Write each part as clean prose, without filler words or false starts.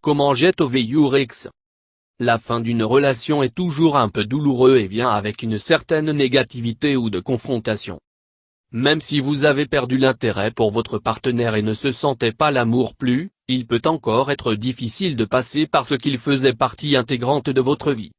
Comment get over your ex? La fin d'une relation est toujours un peu douloureux et vient avec une certaine négativité ou de confrontation. Même si vous avez perdu l'intérêt pour votre partenaire et ne se sentez pas l'amour plus, il peut encore être difficile de passer parce qu'il faisait partie intégrante de votre vie.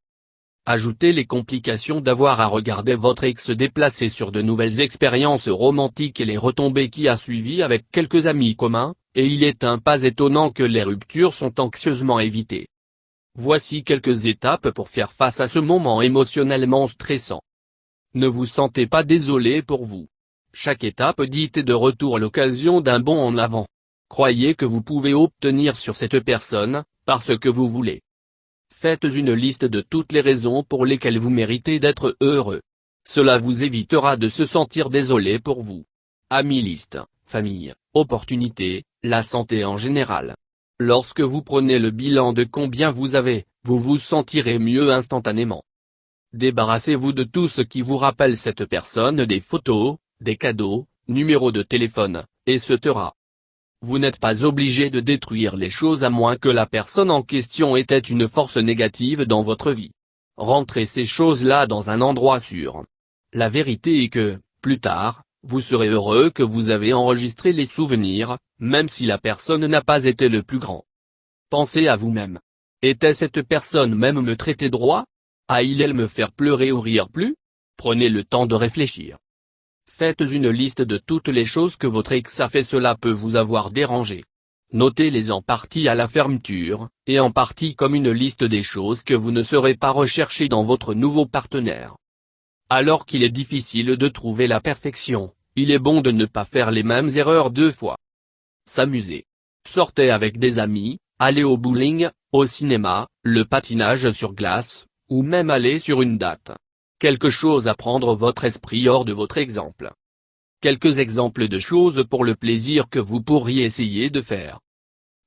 Ajoutez les complications d'avoir à regarder votre ex se déplacer sur de nouvelles expériences romantiques et les retombées qui a suivi avec quelques amis communs, et il est pas étonnant que les ruptures sont anxieusement évitées. Voici quelques étapes pour faire face à ce moment émotionnellement stressant. Ne vous sentez pas désolé pour vous. Chaque étape dite est de retour l'occasion d'un bond en avant. Croyez que vous pouvez obtenir sur cette personne, parce que vous voulez. Faites une liste de toutes les raisons pour lesquelles vous méritez d'être heureux. Cela vous évitera de se sentir désolé pour vous. Amis, liste, famille, opportunités, la santé en général. Lorsque vous prenez le bilan de combien vous avez, vous vous sentirez mieux instantanément. Débarrassez-vous de tout ce qui vous rappelle cette personne, des photos, des cadeaux, numéros de téléphone, etc. Vous n'êtes pas obligé de détruire les choses à moins que la personne en question était une force négative dans votre vie. Rentrez ces choses-là dans un endroit sûr. La vérité est que, plus tard, vous serez heureux que vous avez enregistré les souvenirs, même si la personne n'a pas été le plus grand. Pensez à vous-même. Était cette personne même me traiter droit? A-il me faire pleurer ou rire plus? Prenez le temps de réfléchir. Faites une liste de toutes les choses que votre ex a fait, cela peut vous avoir dérangé. Notez-les en partie à la fermeture, et en partie comme une liste des choses que vous ne saurez pas rechercher dans votre nouveau partenaire. Alors qu'il est difficile de trouver la perfection, il est bon de ne pas faire les mêmes erreurs deux fois. S'amuser. Sortez avec des amis, allez au bowling, au cinéma, le patinage sur glace, ou même aller sur une date. Quelque chose à prendre votre esprit hors de votre exemple. Quelques exemples de choses pour le plaisir que vous pourriez essayer de faire.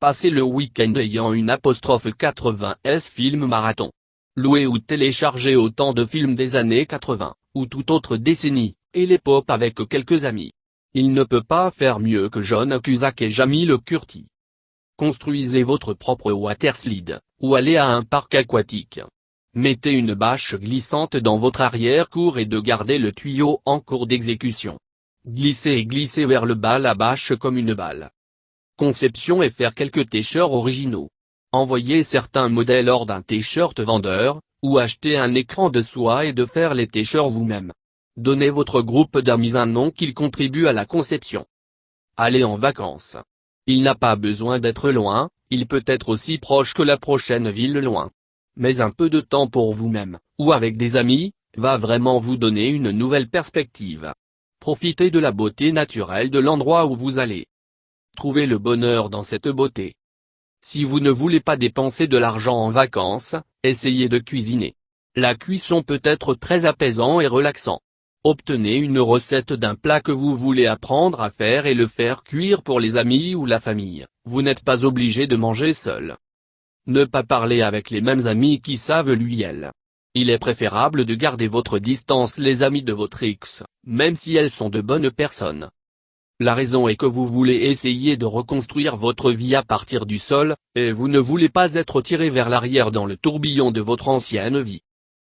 Passez le week-end ayant une '80s film marathon. Louez ou téléchargez autant de films des années 80, ou toute autre décennie, et les pop avec quelques amis. Il ne peut pas faire mieux que John Cusack et Jamil Curti. Construisez votre propre waterslide, ou allez à un parc aquatique. Mettez une bâche glissante dans votre arrière-cour et de garder le tuyau en cours d'exécution. Glissez et glissez vers le bas la bâche comme une balle. Conception et faire quelques t-shirts originaux. Envoyez certains modèles hors d'un t-shirt vendeur, ou achetez un écran de soie et de faire les t-shirts vous-même. Donnez votre groupe d'amis un nom qu'il contribue à la conception. Allez en vacances. Il n'a pas besoin d'être loin, il peut être aussi proche que la prochaine ville loin. Mais un peu de temps pour vous-même, ou avec des amis, va vraiment vous donner une nouvelle perspective. Profitez de la beauté naturelle de l'endroit où vous allez. Trouvez le bonheur dans cette beauté. Si vous ne voulez pas dépenser de l'argent en vacances, essayez de cuisiner. La cuisson peut être très apaisant et relaxant. Obtenez une recette d'un plat que vous voulez apprendre à faire et le faire cuire pour les amis ou la famille, vous n'êtes pas obligé de manger seul. Ne pas parler avec les mêmes amis qui savent lui/elle. Il est préférable de garder votre distance les amis de votre ex, même si elles sont de bonnes personnes. La raison est que vous voulez essayer de reconstruire votre vie à partir du sol, et vous ne voulez pas être tiré vers l'arrière dans le tourbillon de votre ancienne vie.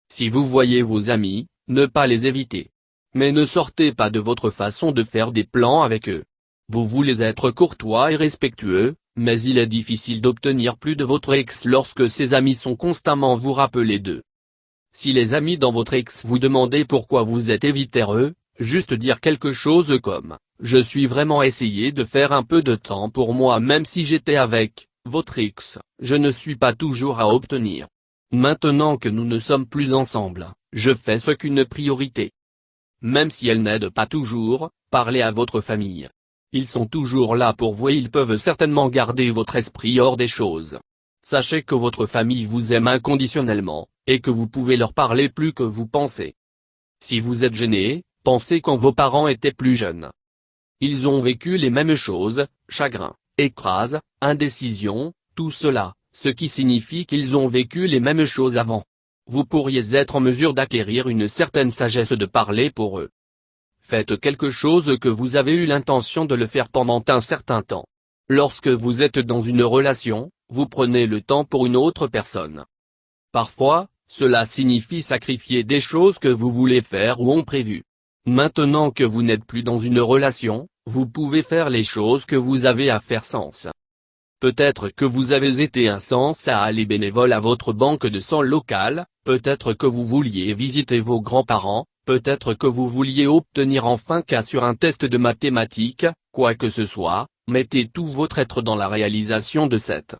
Si vous voyez vos amis, ne pas les éviter. Mais ne sortez pas de votre façon de faire des plans avec eux. Vous voulez être courtois et respectueux, mais il est difficile d'obtenir plus de votre ex lorsque ses amis sont constamment vous rappeler d'eux. Si les amis dans votre ex vous demandaient pourquoi vous êtes évitéreux, juste dire quelque chose comme « Je suis vraiment essayé de faire un peu de temps pour moi même si j'étais avec votre ex, je ne suis pas toujours à obtenir. Maintenant que nous ne sommes plus ensemble, je fais ce qu'une priorité. » Même si elle n'aide pas toujours, parlez à votre famille. Ils sont toujours là pour vous et ils peuvent certainement garder votre esprit hors des choses. Sachez que votre famille vous aime inconditionnellement, et que vous pouvez leur parler plus que vous pensez. Si vous êtes gêné, pensez quand vos parents étaient plus jeunes. Ils ont vécu les mêmes choses, chagrin, écrase, indécision, tout cela, ce qui signifie qu'ils ont vécu les mêmes choses avant. Vous pourriez être en mesure d'acquérir une certaine sagesse de parler pour eux. Faites quelque chose que vous avez eu l'intention de le faire pendant un certain temps. Lorsque vous êtes dans une relation, Vous prenez le temps pour une autre personne. Parfois, cela signifie sacrifier des choses que vous voulez faire ou ont prévues. Maintenant que vous n'êtes plus dans une relation, vous pouvez faire les choses que vous avez à faire sans. Peut-être que vous avez été un sens à aller bénévole à votre banque de sang locale, peut-être que vous vouliez visiter vos grands-parents, peut-être que vous vouliez obtenir enfin qu'un sur un test de mathématiques, quoi que ce soit, mettez tout votre être dans la réalisation de cette.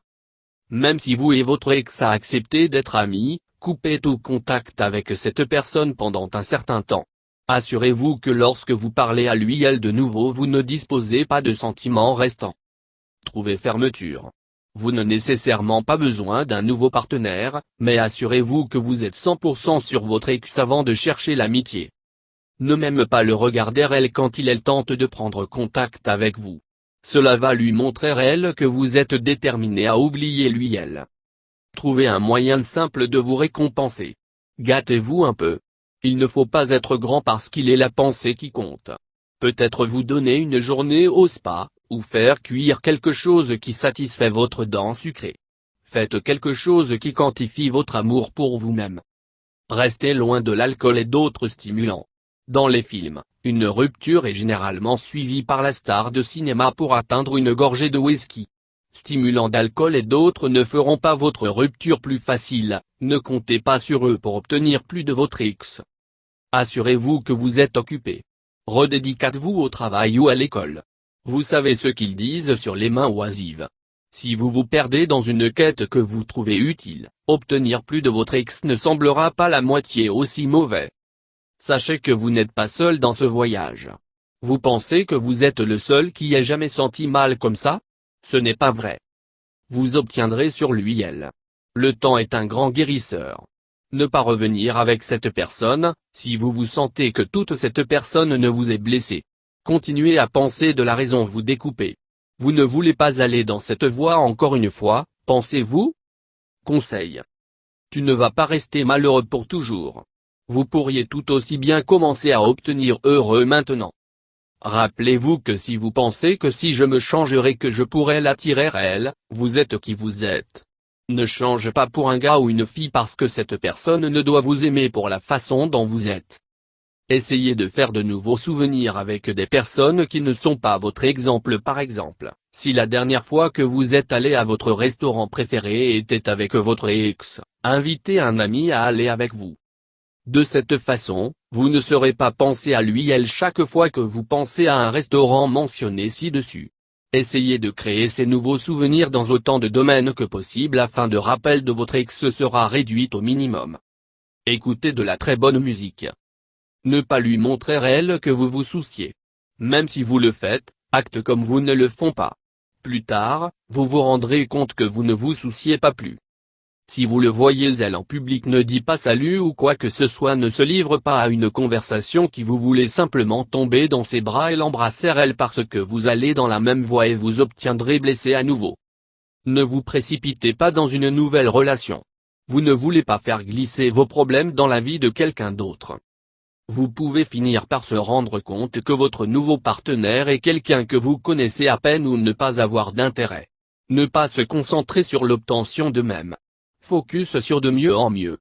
Même si vous et votre ex a accepté d'être amis, coupez tout contact avec cette personne pendant un certain temps. Assurez-vous que lorsque vous parlez à lui elle de nouveau vous ne disposez pas de sentiments restants. Trouvez fermeture. Vous n'avez nécessairement pas besoin d'un nouveau partenaire, mais assurez-vous que vous êtes 100% sur votre ex avant de chercher l'amitié. Ne même pas le regarder elle quand il tente de prendre contact avec vous. Cela va lui montrer elle que vous êtes déterminé à oublier lui elle. Trouvez un moyen simple de vous récompenser. Gâtez-vous un peu. Il ne faut pas être grand parce qu'il est la pensée qui compte. Peut-être vous donner une journée au spa, ou faire cuire quelque chose qui satisfait votre dent sucrée. Faites quelque chose qui quantifie votre amour pour vous-même. Restez loin de l'alcool et d'autres stimulants. Dans les films, une rupture est généralement suivie par la star de cinéma pour atteindre une gorgée de whisky. Stimulants d'alcool et d'autres ne feront pas votre rupture plus facile, ne comptez pas sur eux pour obtenir plus de votre ex. Assurez-vous que vous êtes occupé. Redédicatez-vous au travail ou à l'école. Vous savez ce qu'ils disent sur les mains oisives. Si vous vous perdez dans une quête que vous trouvez utile, obtenir plus de votre ex ne semblera pas la moitié aussi mauvais. Sachez que vous n'êtes pas seul dans ce voyage. Vous pensez que vous êtes le seul qui ait jamais senti mal comme ça? Ce n'est pas vrai. Vous obtiendrez sur lui elle. Le temps est un grand guérisseur. Ne pas revenir avec cette personne, si vous vous sentez que toute cette personne ne vous est blessée. Continuez à penser de la raison vous découpez. Vous ne voulez pas aller dans cette voie encore une fois, pensez-vous? Conseil. Tu ne vas pas rester malheureux pour toujours. Vous pourriez tout aussi bien commencer à obtenir heureux maintenant. Rappelez-vous que si vous pensez que si je me changerais que je pourrais l'attirer à elle, vous êtes qui vous êtes. Ne change pas pour un gars ou une fille parce que cette personne ne doit vous aimer pour la façon dont vous êtes. Essayez de faire de nouveaux souvenirs avec des personnes qui ne sont pas votre exemple par exemple, si la dernière fois que vous êtes allé à votre restaurant préféré était avec votre ex, invitez un ami à aller avec vous. De cette façon, vous ne serez pas pensé à lui elle chaque fois que vous pensez à un restaurant mentionné ci-dessus. Essayez de créer ces nouveaux souvenirs dans autant de domaines que possible afin de rappel de votre ex sera réduite au minimum. Écoutez de la très bonne musique. Ne pas lui montrer elle que vous vous souciez. Même si vous le faites, acte comme vous ne le font pas. Plus tard, vous vous rendrez compte que vous ne vous souciez pas plus. Si vous le voyez elle en public ne dit pas salut ou quoi que ce soit ne se livre pas à une conversation qui vous voulez simplement tomber dans ses bras et l'embrasser elle parce que vous allez dans la même voie et vous obtiendrez blessé à nouveau. Ne vous précipitez pas dans une nouvelle relation. Vous ne voulez pas faire glisser vos problèmes dans la vie de quelqu'un d'autre. Vous pouvez finir par se rendre compte que votre nouveau partenaire est quelqu'un que vous connaissez à peine ou ne pas avoir d'intérêt. Ne pas se concentrer sur l'obtention de même. Focus sur de mieux en mieux.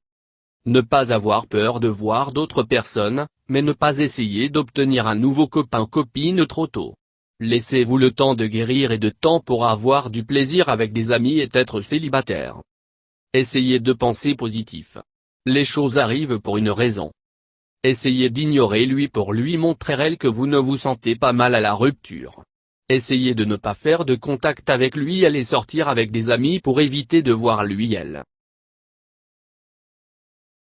Ne pas avoir peur de voir d'autres personnes, mais ne pas essayer d'obtenir un nouveau copain-copine trop tôt. Laissez-vous le temps de guérir et de temps pour avoir du plaisir avec des amis et être célibataire. Essayez de penser positif. Les choses arrivent pour une raison. Essayez d'ignorer lui pour lui montrer elle que vous ne vous sentez pas mal à la rupture. Essayez de ne pas faire de contact avec lui elle et sortir avec des amis pour éviter de voir lui elle.